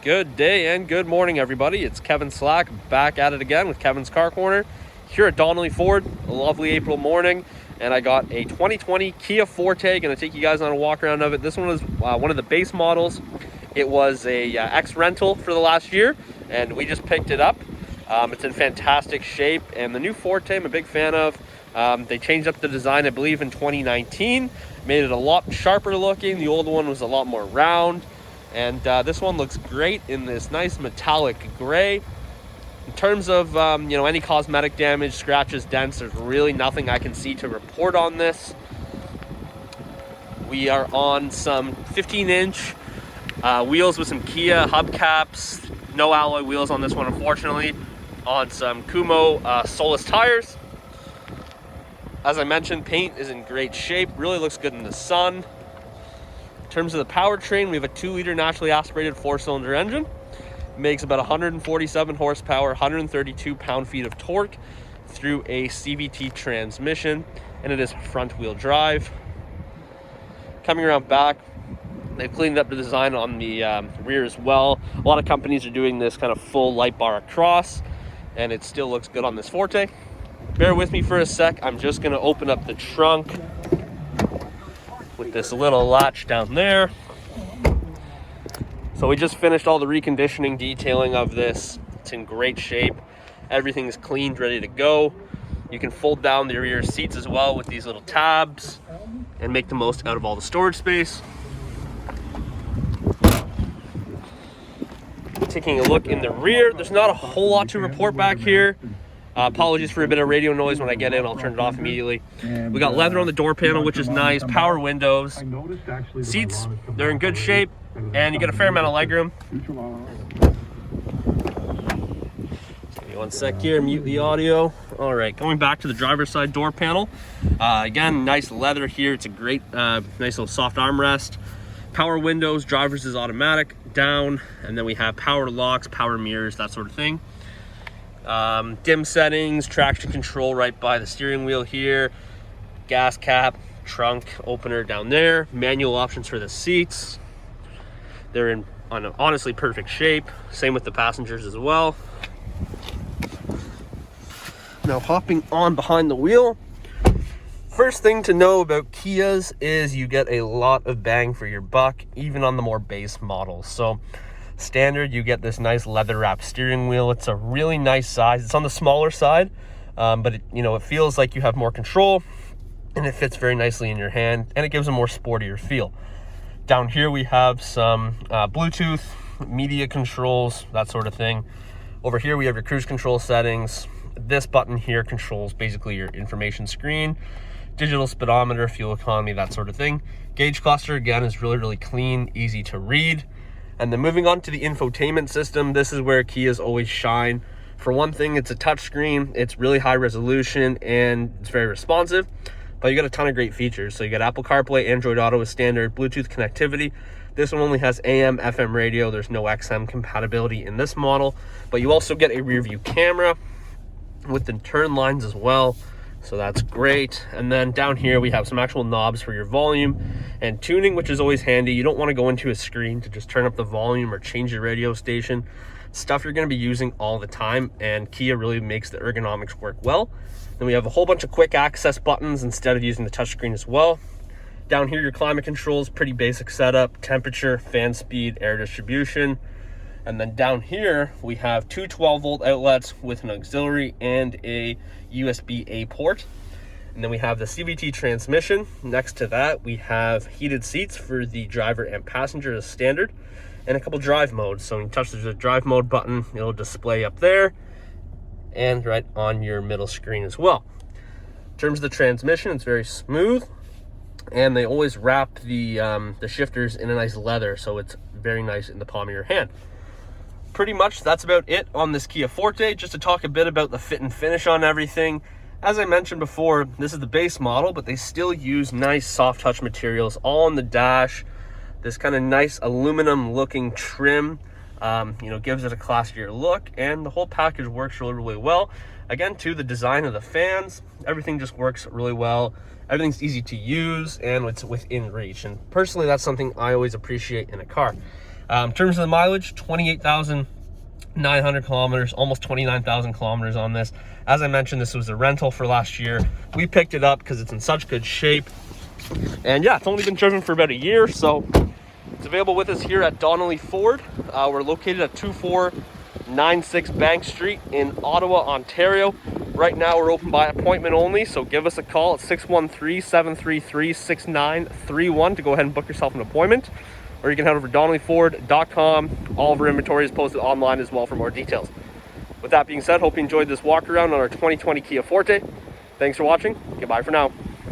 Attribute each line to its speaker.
Speaker 1: Good day and good morning, everybody. It's Kevin Slack back at it again with Kevin's Car Corner here at Donnelly Ford. A lovely April morning, and I got a 2020 Kia Forte. Going to take you guys on a walk around of it. This one was one of the base models. It was a ex-rental for the last year, and we just picked it up. It's in fantastic shape, and the new Forte I'm a big fan of. They changed up the design, I believe, in 2019. Made it a lot sharper looking. The old one was a lot more round. And this one looks great in this nice metallic gray. In terms of any cosmetic damage, scratches, dents, there's really nothing I can see to report on this. We are on some 15-inch wheels with some Kia hubcaps. No alloy wheels on this one, unfortunately. On some Kumo Solus tires. As I mentioned, paint is in great shape. Really looks good in the sun. In terms of the powertrain, we have a 2-liter naturally aspirated 4-cylinder engine. Makes about 147 horsepower, 132 pound-feet of torque through a CVT transmission, and it is front-wheel drive. Coming around back, they've cleaned up the design on the rear as well. A lot of companies are doing this kind of full light bar across, and it still looks good on this Forte. Bear with me for a sec. I'm just going to open up the trunk with this little latch down there. So we just finished all the reconditioning detailing of this. It's in great shape. Everything's cleaned, ready to go. You can fold down the rear seats as well with these little tabs and make the most out of all the storage space. Taking a look in the rear, there's not a whole lot to report back here. Apologies for a bit of radio noise. When I get in, I'll turn it off immediately. We got leather on the door panel, which is nice. Power windows. Seats, they're in good shape, and you get a fair amount of legroom. Give me one sec here, mute the audio. All right, going back to the driver's side door panel. Again, nice leather here. It's a great, nice little soft armrest. Power windows, driver's is automatic, down, and then we have power locks, power mirrors, that sort of thing. Dim settings, traction control right by the steering wheel here, gas cap, trunk opener down there, manual options for the seats. They're in honestly perfect shape. Same with the passengers as well. Now hopping on behind the wheel. First thing to know about Kias is you get a lot of bang for your buck, even on the more base models. So standard, you get this nice leather wrapped steering wheel. It's a really nice size. It's on the smaller side, but it feels like you have more control, and it fits very nicely in your hand, and it gives a more sportier feel. Down here we have some Bluetooth, media controls, that sort of thing. Over here we have your cruise control settings. This button here controls basically your information screen, digital speedometer, fuel economy, that sort of thing. Gauge cluster, again, is really clean, easy to read. And then moving on to the infotainment system, this is where Kias always shine. For one thing, it's a touchscreen, it's really high resolution, and it's very responsive, but you got a ton of great features. So you got Apple CarPlay, Android Auto with standard, Bluetooth connectivity. This one only has AM, FM radio. There's no XM compatibility in this model, but you also get a rear view camera with the turn lines as well. So that's great. And then down here we have some actual knobs for your volume and tuning, which is always handy. You don't want to go into a screen to just turn up the volume or change your radio station. Stuff you're going to be using all the time, and Kia really makes the ergonomics work well. Then we have a whole bunch of quick access buttons instead of using the touchscreen as well. Down here, your climate controls, pretty basic setup, temperature, fan speed, air distribution. And then down here, we have two 12-volt outlets with an auxiliary and a USB-A port. And then we have the CVT transmission. Next to that, we have heated seats for the driver and passenger as standard, and a couple drive modes. So when you touch the drive mode button, it'll display up there and right on your middle screen as well. In terms of the transmission, it's very smooth, and they always wrap the shifters in a nice leather, so it's very nice in the palm of your hand. Pretty much that's about it on this Kia Forte. Just to talk a bit about the fit and finish on everything. As I mentioned before, this is the base model, but they still use nice soft touch materials all on the dash. This kind of nice aluminum looking trim, gives it a classier look, and the whole package works really well. Again, too, the design of the fans, everything just works really well. Everything's easy to use, and it's within reach. And personally, that's something I always appreciate in a car. In terms of the mileage, 28,900 kilometers, almost 29,000 kilometers on this. As I mentioned, this was a rental for last year. We picked it up because it's in such good shape. And yeah, it's only been driven for about a year, so it's available with us here at Donnelly Ford. We're located at 2496 Bank Street in Ottawa, Ontario. Right now we're open by appointment only, so give us a call at 613-733-6931 to go ahead and book yourself an appointment. Or you can head over to donnellyford.com. All of our inventory is posted online as well for more details. With that being said, hope you enjoyed this walk around on our 2020 Kia Forte. Thanks for watching. Goodbye for now.